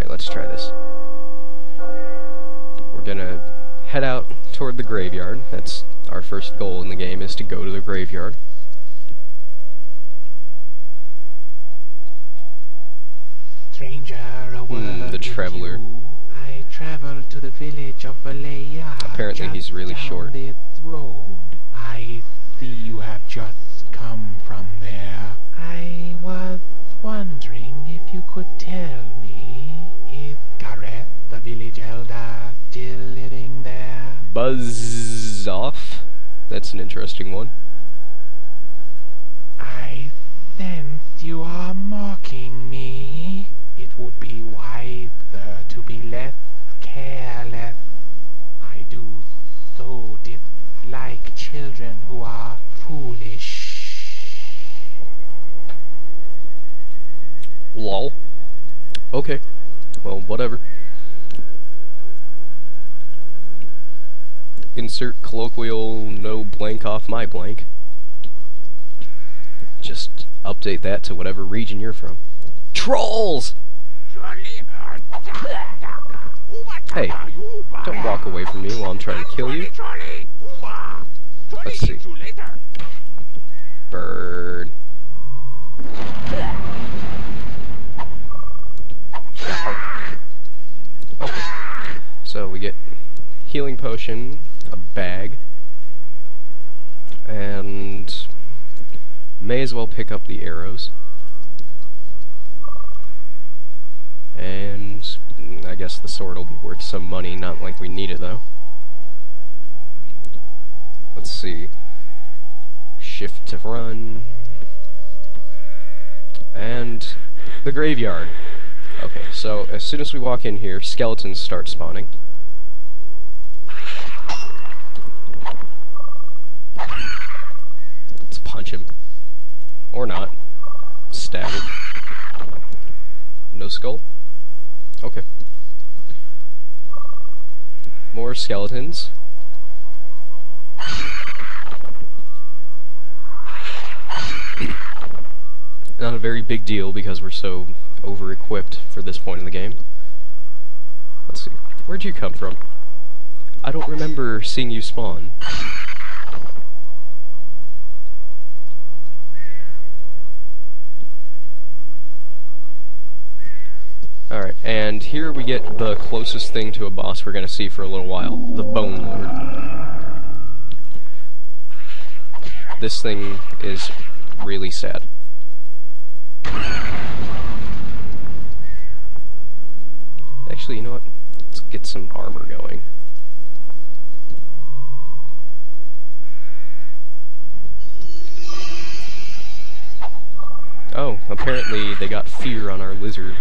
Alright, let's try this. We're gonna head out toward the graveyard. That's our first goal in the game, is to go to the graveyard. Stranger, a word the traveler. I travel to the village of Valaya. Apparently he's really short. This road. I see you have just come from there. I was wondering if you could tell me, is Gareth, the village elder, still living there? Buzz off. That's an interesting one. I sense you are mocking me. It would be wiser to be less careless. I do so dislike children who are foolish. Lol. Okay. Well, whatever. Insert colloquial no blank off my blank. Just update that to whatever region you're from. Trolls! Hey, don't walk away from me while I'm trying to kill you. Let's see. Bird. Okay. So we get healing potion, a bag, and may as well pick up the arrows. And I guess the sword will be worth some money, not like we need it though. Let's see. Shift to run. And the graveyard. Okay, so as soon as we walk in here, skeletons start spawning. Let's punch him. Or not. Stab him. No skull? Okay. More skeletons. Not a very big deal because we're so over-equipped for this point in the game. Let's see. Where'd you come from? I don't remember seeing you spawn. Alright, and here we get the closest thing to a boss we're going to see for a little while. The Bone Lord. This thing is really sad. Actually, you know what? Let's get some armor going. Oh, apparently they got fear on our lizard.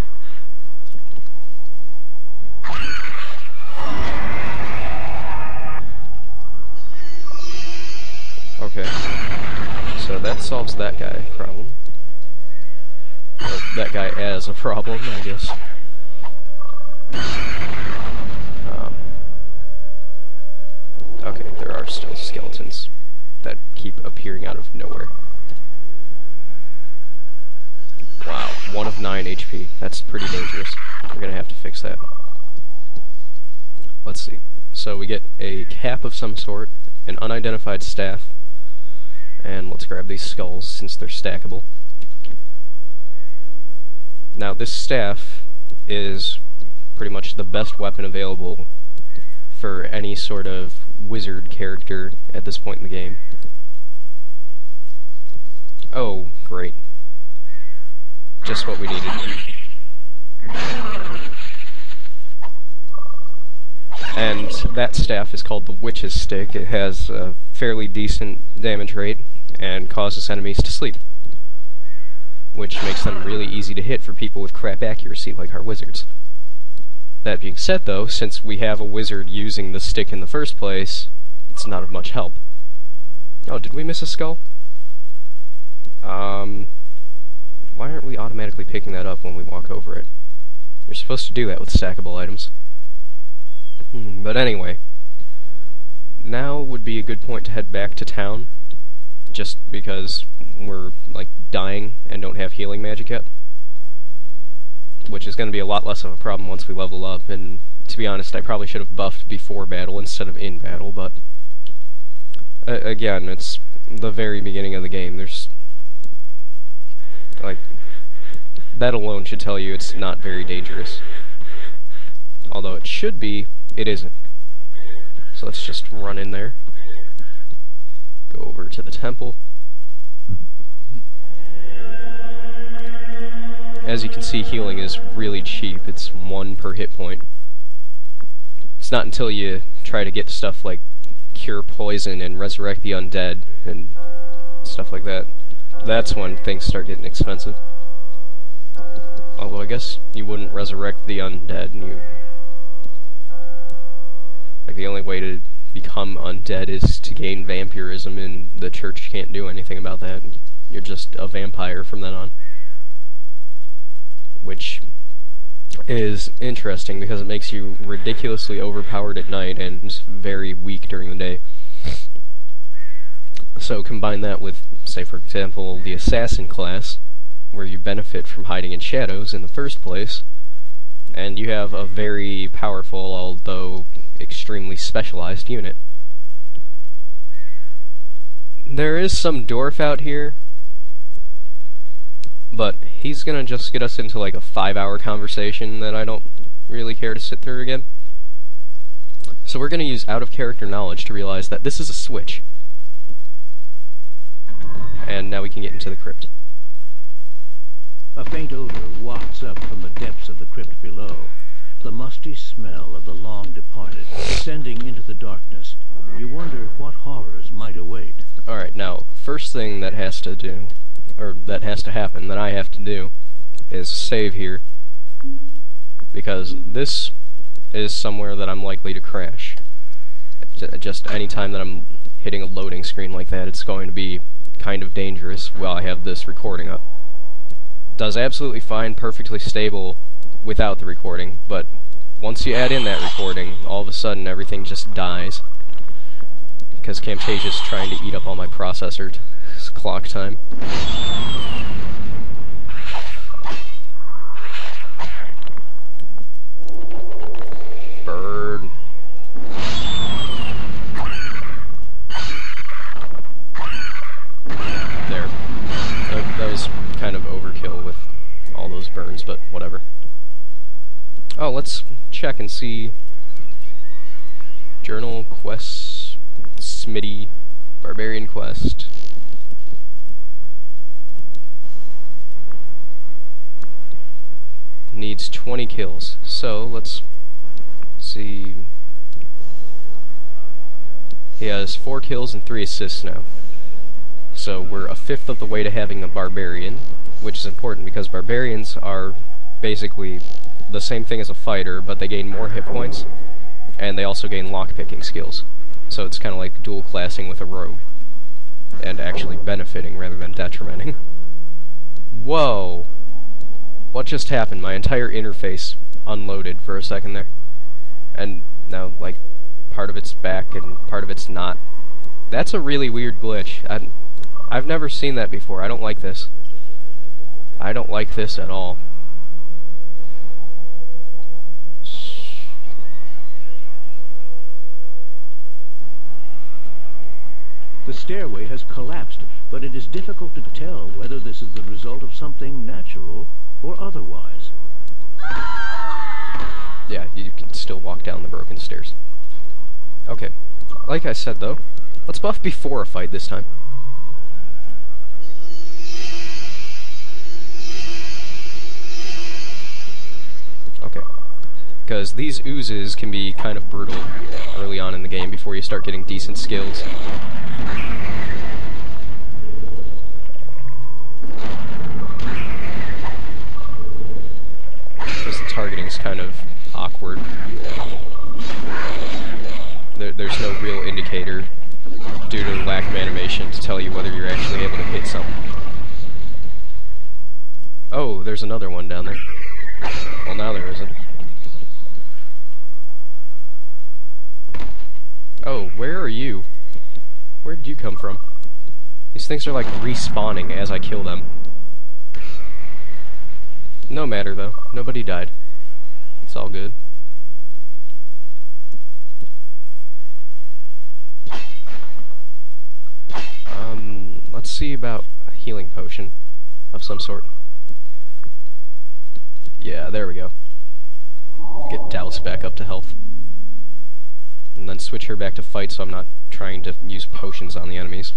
Okay, so that solves that guy problem. Or that guy as a problem, I guess. Okay, there are still skeletons that keep appearing out of nowhere. Wow, 1 of 9 HP. That's pretty dangerous. We're gonna have to fix that. Let's see. So we get a cap of some sort, an unidentified staff, and let's grab these skulls since they're stackable. Now this staff is pretty much the best weapon available for any sort of wizard character at this point in the game. Oh, great. Just what we needed. And that staff is called the Witch's Stick. It has a fairly decent damage rate and causes enemies to sleep, which makes them really easy to hit for people with crap accuracy like our wizards. That being said though, since we have a wizard using the stick in the first place, it's not of much help. Oh, did we miss a skull? Why aren't we automatically picking that up when we walk over it? You're supposed to do that with stackable items. But anyway, now would be a good point to head back to town, just because we're, like, dying and don't have healing magic yet. which is going to be a lot less of a problem once we level up, and to be honest, I probably should have buffed before battle instead of in battle, but again, it's the very beginning of the game. There's, like, that alone should tell you it's not very dangerous. Although it should be, it isn't. So let's just run in there. Go over to the temple. As you can see, healing is really cheap. It's 1 per hit point. It's not until you try to get stuff like cure poison and resurrect the undead and stuff like that. That's when things start getting expensive. Although I guess you wouldn't resurrect the undead, and you... like, the only way to become undead is to gain vampirism, and the church can't do anything about that. You're just a vampire from then on. Which is interesting because it makes you ridiculously overpowered at night and very weak during the day. So combine that with, say for example, the assassin class, where you benefit from hiding in shadows in the first place, and you have a very powerful, although extremely specialized unit. There is some dwarf out here, but he's gonna just get us into like a 5-hour conversation that I don't really care to sit through again. So we're gonna use out-of-character knowledge to realize that this is a switch. And now we can get into the crypt. A faint odor wafts up from the depths of the crypt below. The musty smell of the long departed, descending into the darkness. You wonder what horrors might await. Alright, now, first thing that has to do, or that has to happen, that I have to do, is save here. Because this is somewhere that I'm likely to crash. Just any time that I'm hitting a loading screen like that, it's going to be kind of dangerous while I have this recording up. Does absolutely fine, perfectly stable without the recording, but once you add in that recording, all of a sudden everything just dies. Because Camtasia's trying to eat up all my processor clock time. Bird. There. That was kind of overkill with all those burns, but whatever. Oh, let's check and see. Journal, quests, Smitty, Barbarian quest. Needs 20 kills. So, let's see. He has 4 kills and 3 assists now. So we're a fifth of the way to having a Barbarian, which is important because Barbarians are basically the same thing as a fighter, but they gain more hit points, and they also gain lockpicking skills. So it's kind of like dual classing with a rogue, and actually benefiting rather than detrimenting. Whoa! What just happened? My entire interface unloaded for a second there. And now, like, part of it's back and part of it's not. That's a really weird glitch. I've never seen that before. I don't like this. I don't like this at all. The stairway has collapsed, but it is difficult to tell whether this is the result of something natural or otherwise. Yeah, you can still walk down the broken stairs. Okay. Like I said, though, let's buff before a fight this time. Okay. Because these oozes can be kind of brutal early on in the game before you start getting decent skills. Because the targeting's kind of awkward. There's no real indicator due to lack of animation to tell you whether you're actually able to hit something. Oh, there's another one down there. Well, now there isn't. Oh, where are you? Where did you come from? These things are like respawning as I kill them. No matter, though. Nobody died. It's all good. Let's see about a healing potion of some sort. Yeah, there we go. Get Dallas back up to health. And then switch her back to fight so I'm not trying to use potions on the enemies.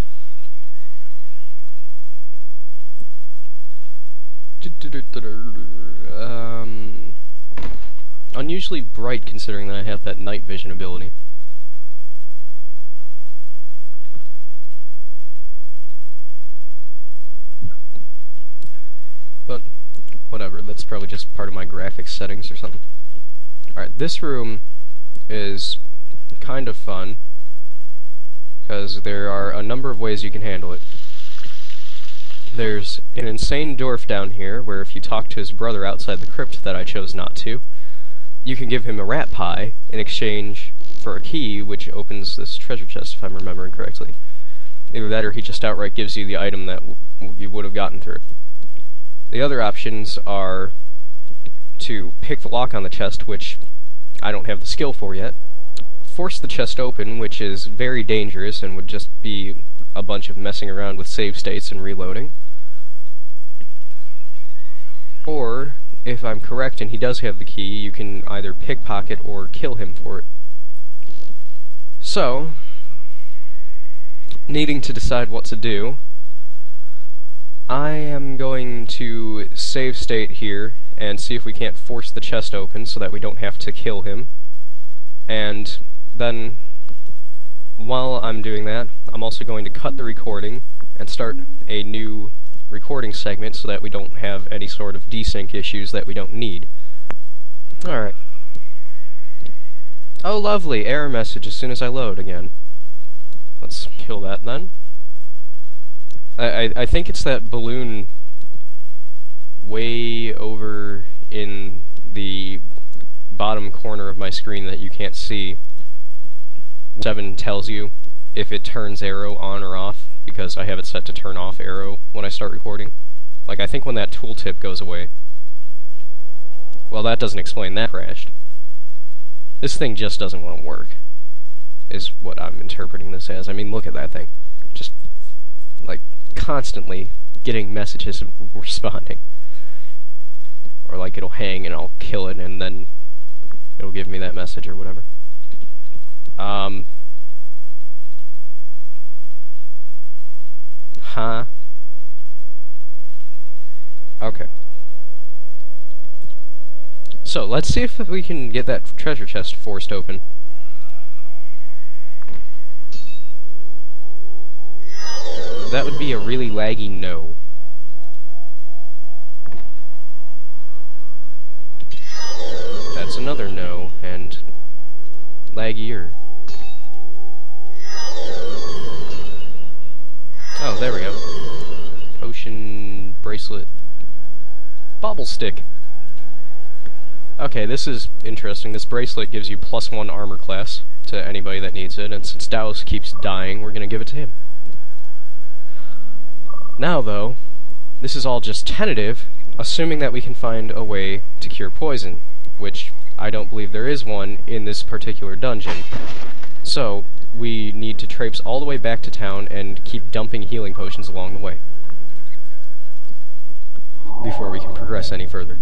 Unusually bright considering that I have that night vision ability. But whatever, that's probably just part of my graphics settings or something. Alright, this room is kind of fun because there are a number of ways you can handle it. There's an insane dwarf down here where if you talk to his brother outside the crypt that I chose not to, you can give him a rat pie in exchange for a key which opens this treasure chest, if I'm remembering correctly. Either that or he just outright gives you the item that you would have gotten through it. The other options are to pick the lock on the chest, which I don't have the skill for yet, force the chest open, which is very dangerous and would just be a bunch of messing around with save states and reloading. Or, if I'm correct and he does have the key, you can either pickpocket or kill him for it. So, needing to decide what to do, I am going to save state here and see if we can't force the chest open so that we don't have to kill him. And then, while I'm doing that, I'm also going to cut the recording and start a new recording segment so that we don't have any sort of desync issues that we don't need. Alright. Oh lovely, error message as soon as I load again. Let's kill that then. I think it's that balloon way over in the bottom corner of my screen that you can't see. 7 tells you if it turns arrow on or off, because I have it set to turn off arrow when I start recording. Like, I think when that tooltip goes away. Well, that doesn't explain that crashed. This thing just doesn't want to work, is what I'm interpreting this as. I mean, look at that thing. Just, like, constantly getting messages and responding. Or, like, it'll hang and I'll kill it and then it'll give me that message or whatever. Huh? Okay. So, let's see if we can get that treasure chest forced open. That would be a really laggy no. That's another no, and laggier. Oh, there we go. Potion, bracelet, bobble stick. Okay, this is interesting. This bracelet gives you +1 armor class to anybody that needs it, and since Dallas keeps dying, we're gonna give it to him. Now, though, this is all just tentative, assuming that we can find a way to cure poison, which I don't believe there is one in this particular dungeon. So, we need to traipse all the way back to town and keep dumping healing potions along the way before we can progress any further.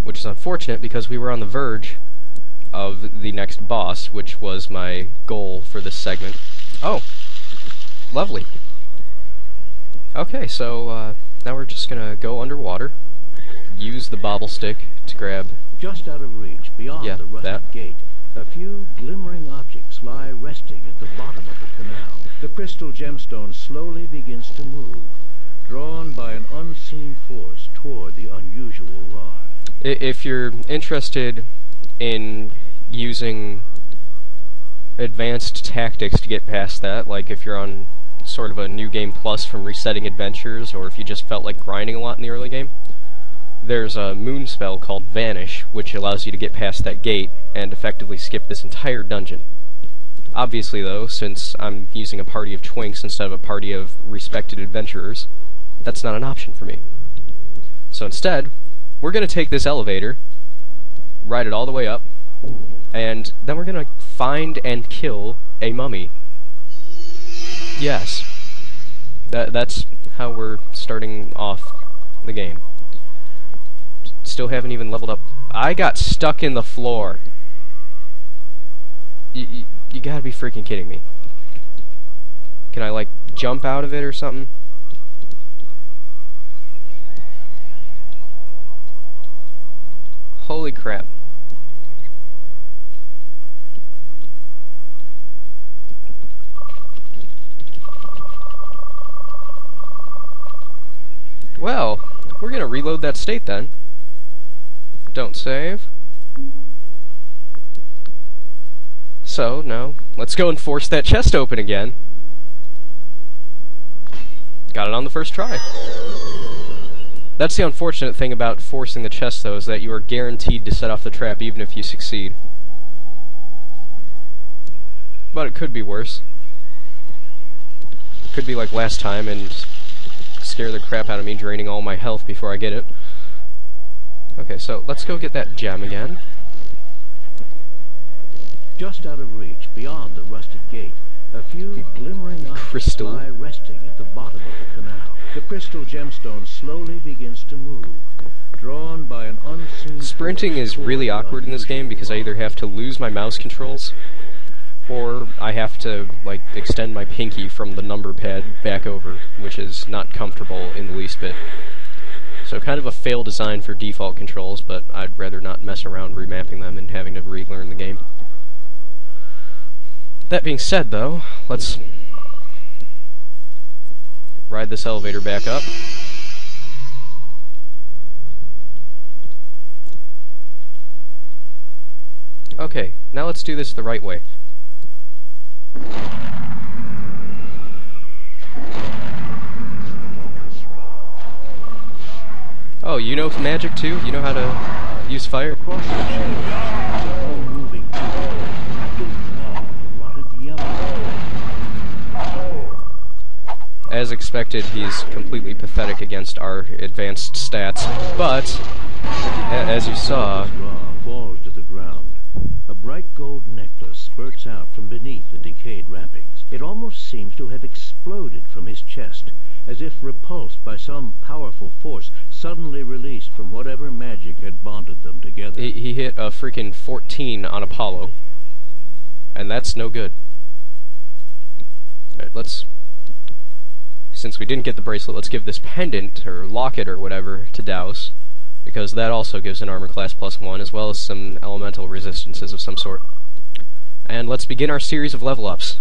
Which is unfortunate because we were on the verge of the next boss, which was my goal for this segment. Oh! Lovely. Okay, so now we're just gonna go underwater, use the bobble stick to grab... Just out of reach, beyond the rusted gate, a few glimmering objects lie resting at the bottom of the canal. The crystal gemstone slowly begins to move, drawn by an unseen force toward the unusual rod. If you're interested in using advanced tactics to get past that, like if you're on sort of a New Game Plus from Resetting Adventures, or if you just felt like grinding a lot in the early game, there's a moon spell called Vanish, which allows you to get past that gate and effectively skip this entire dungeon. Obviously, though, since I'm using a party of twinks instead of a party of respected adventurers, that's not an option for me. So instead, we're gonna take this elevator, ride it all the way up, and then we're gonna find and kill a mummy. Yes. That's how we're starting off the game. Still haven't even leveled up. I got stuck in the floor. You gotta be freaking kidding me. Can I, like, jump out of it or something? Holy crap. Well, we're gonna reload that state then. Don't save. So, now, let's go and force that chest open again. Got it on the first try. That's the unfortunate thing about forcing the chest, though, is that you are guaranteed to set off the trap even if you succeed. But it could be worse. Could be like last time and scare the crap out of me, draining all my health before I get it. Okay, so let's go get that gem again. Just out of reach, beyond the rusted gate, a few glimmering objects lie resting at the bottom of the canal. The crystal gemstone slowly begins to move, drawn by an unseen... Sprinting is really awkward in this game because I either have to lose my mouse controls, or I have to, like, extend my pinky from the number pad back over, which is not comfortable in the least bit. So kind of a fail design for default controls, but I'd rather not mess around remapping them and having to relearn the game. That being said, though, let's ride this elevator back up. Okay, now let's do this the right way. Oh, you know magic too? You know how to use fire? Across the chamber, all moving to rotted yellow. As expected, he's completely pathetic against our advanced stats, but, as you saw... falls to the ground. A bright gold necklace spurts out from beneath the decayed wrappings. It almost seems to have exploded from his chest, as if repulsed by some powerful force suddenly released from whatever magic had bonded them together. He hit a freaking 14 on Apollo, and that's no good. Alright, let's... Since we didn't get the bracelet, let's give this pendant, or locket, or whatever, to Douse, because that also gives an armor class +1, as well as some elemental resistances of some sort. And let's begin our series of level ups.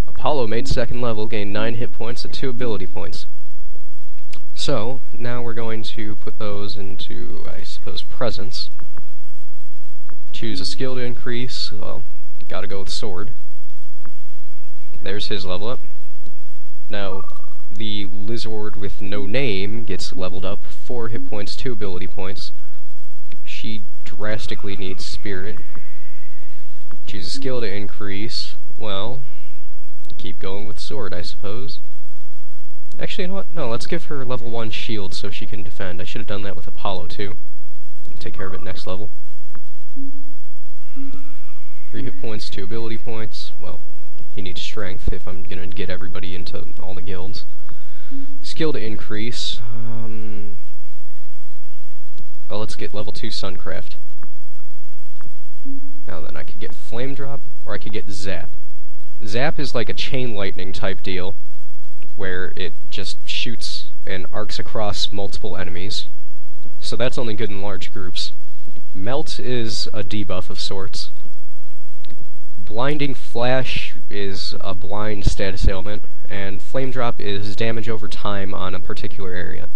Apollo made 2nd level, gained 9 hit points and 2 ability points. So, now we're going to put those into, I suppose, presence. Choose a skill to increase. Well, gotta go with sword. There's his level up. Now, the lizard with no name gets leveled up, 4 hit points, 2 ability points. She drastically needs spirit. Choose a skill to increase. Well, keep going with sword, I suppose. Actually, you know what? No, let's give her level 1 shield so she can defend. I should have done that with Apollo, too. Take care of it next level. 3 hit points, 2 ability points. Well, he needs strength if I'm gonna get everybody into all the guilds. Skill to increase. Well, let's get level 2 Suncraft. Now then, I could get Flame Drop, or I could get Zap. Zap is like a chain lightning type deal, where it just shoots and arcs across multiple enemies. So that's only good in large groups. Melt is a debuff of sorts. Blinding Flash is a blind status ailment, and Flame Drop is damage over time on a particular area.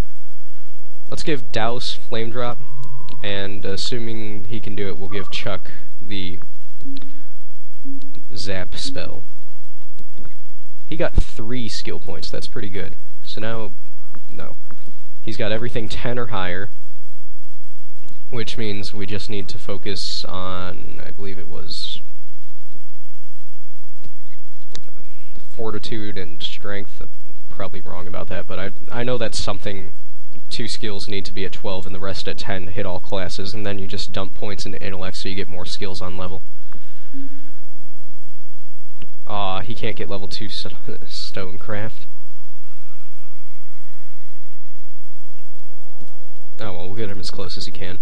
Let's give Douse Flame Drop, and assuming he can do it, we'll give Chuck the Zap spell. He got 3 skill points, that's pretty good. So now, no. He's got everything 10 or higher, which means we just need to focus on, I believe it was Fortitude and Strength. I'm probably wrong about that, but I know that's something 2 skills need to be at 12 and the rest at 10 to hit all classes, and then you just dump points into intellect so you get more skills on level. He can't get level 2 stonecraft. Oh well, we'll get him as close as he can.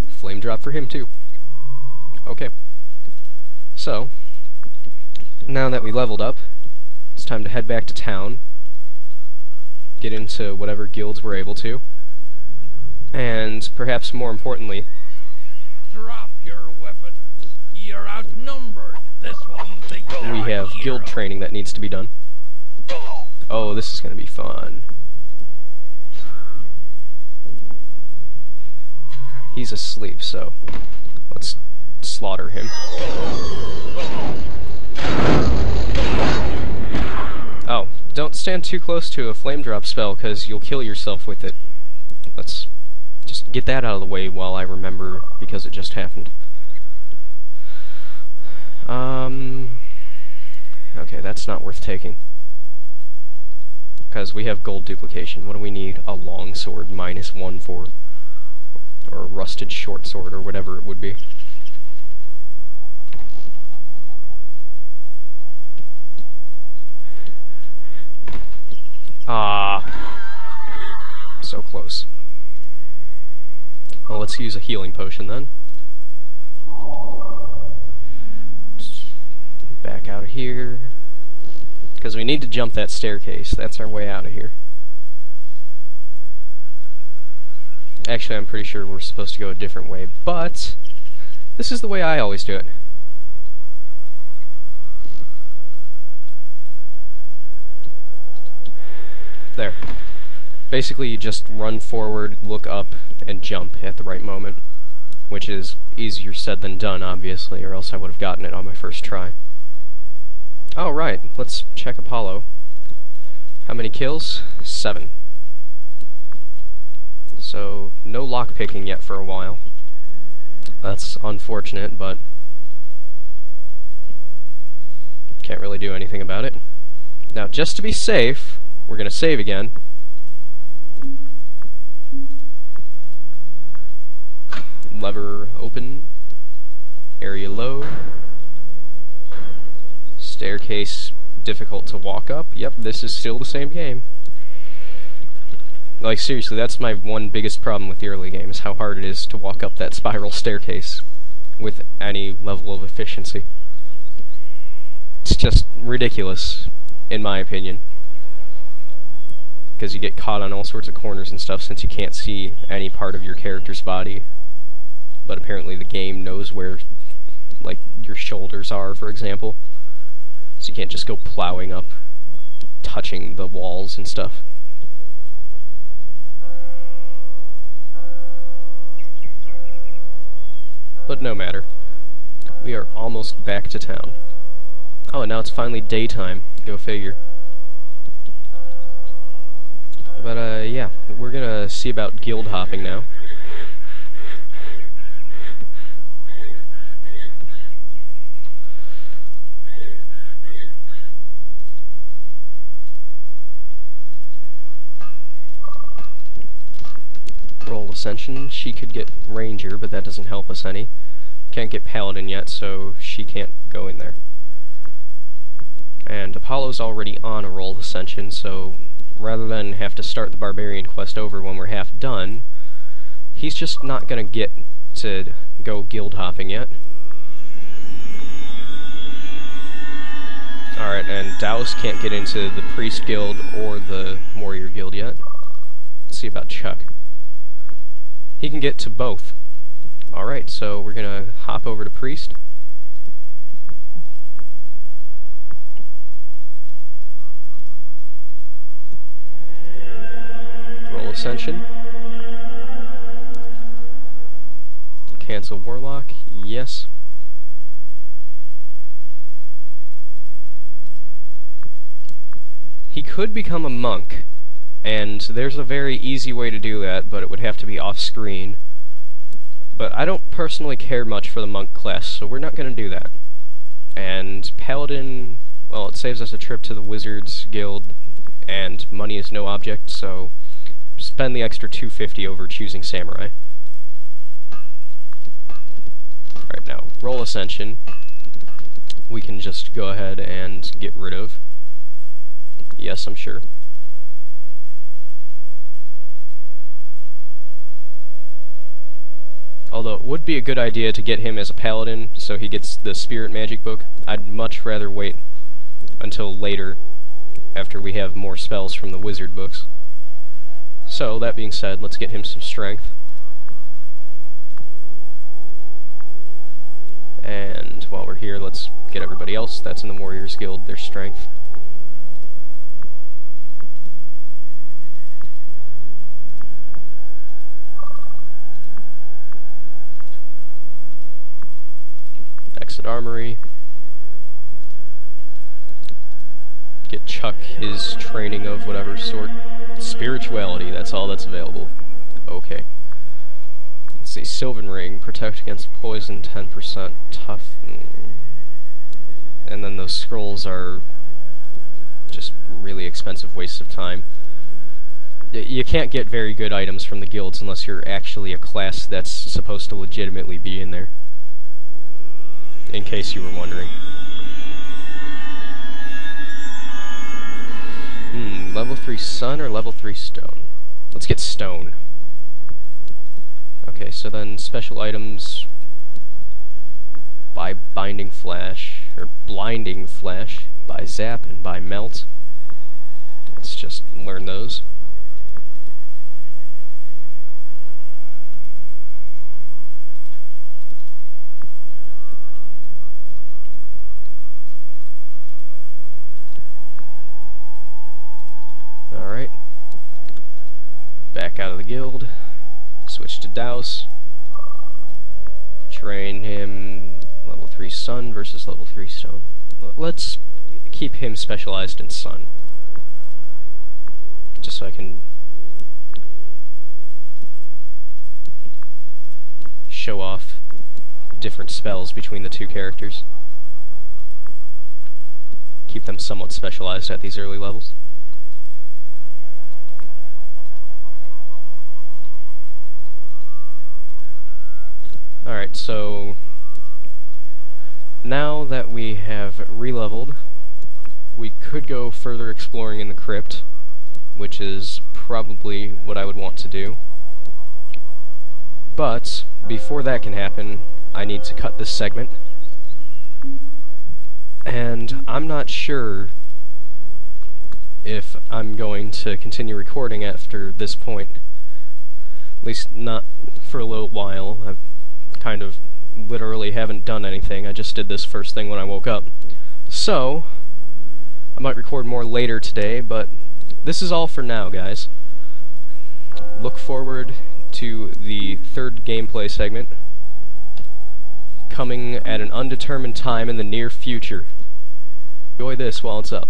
Flame drop for him too. Okay. So, now that we leveled up, it's time to head back to town, get into whatever guilds we're able to, and perhaps more importantly, Drop your weapons. You're outnumbered. This one's the we have guild training that needs to be done. Oh, this is going to be fun. He's asleep, so let's slaughter him. Oh, don't stand too close to a flame drop spell, because you'll kill yourself with it. Let's just get that out of the way while I remember, because it just happened. Okay, that's not worth taking. Because we have gold duplication. What do we need? A long sword -1 for? Or a rusted short sword, or whatever it would be. So close. Well, let's use a healing potion then. Back out of here. Because we need to jump that staircase. That's our way out of here. Actually, I'm pretty sure we're supposed to go a different way, but this is the way I always do it. There. Basically, you just run forward, look up, and jump at the right moment. Which is easier said than done, obviously, or else I would have gotten it on my first try. Oh, right. Let's check Apollo. How many kills? 7. So, no lockpicking yet for a while. That's unfortunate, but can't really do anything about it. Now, just to be safe, we're going to save again. Lever open. Area low. Staircase difficult to walk up. Yep, this is still the same game. Like, seriously, that's my one biggest problem with the early game, is how hard it is to walk up that spiral staircase with any level of efficiency. It's just ridiculous, in my opinion. Because you get caught on all sorts of corners and stuff since you can't see any part of your character's body. But apparently the game knows where, like, your shoulders are, for example. So you can't just go plowing up, touching the walls and stuff. But no matter. We are almost back to town. Oh, and now it's finally daytime. Go figure. But, yeah. We're gonna see about guild hopping now. Roll Ascension. She could get Ranger, but that doesn't help us any. Can't get Paladin yet, so she can't go in there. And Apollo's already on a Roll Ascension, so rather than have to start the Barbarian quest over when we're half done, he's just not gonna get to go guild hopping yet. Alright, and Dallas can't get into the Priest Guild or the Warrior Guild yet. Let's see about Chuck. He can get to both. Alright, so we're gonna hop over to Priest. Roll Ascension. Cancel Warlock. Yes. He could become a monk, and there's a very easy way to do that, but it would have to be off-screen. But I don't personally care much for the monk class, so we're not going to do that. And Paladin, well, it saves us a trip to the Wizards Guild, and money is no object, so spend the extra 250 over choosing Samurai. Alright, now, roll Ascension. We can just go ahead and get rid of. Yes, I'm sure. Although it would be a good idea to get him as a paladin so he gets the spirit magic book. I'd much rather wait until later after we have more spells from the wizard books. So, that being said, let's get him some strength. And while we're here, let's get everybody else that's in the Warriors Guild their strength. Exit Armory. Get Chuck his training of whatever sort. Spirituality, that's all that's available. Okay. Let's see, Sylvan Ring, protect against poison, 10% tough. And then those scrolls are just really expensive wastes of time. You can't get very good items from the guilds unless you're actually a class that's supposed to legitimately be in there. In case you were wondering. Level 3 Sun or level 3 Stone? Let's get Stone. Okay, so then special items by Binding Flash, or Blinding Flash, by Zap and by Melt. Let's just learn those. Alright. Back out of the guild. Switch to Douse. Train him level 3 Sun versus level 3 Stone. Let's keep him specialized in Sun. Just so I can show off different spells between the two characters. Keep them somewhat specialized at these early levels. Alright, so now that we have re-leveled, we could go further exploring in the crypt, which is probably what I would want to do. But before that can happen, I need to cut this segment. And I'm not sure if I'm going to continue recording after this point. At least not for a little while. I've kind of literally haven't done anything. I just did this first thing when I woke up. So, I might record more later today, but this is all for now, guys. Look forward to the third gameplay segment coming at an undetermined time in the near future. Enjoy this while it's up.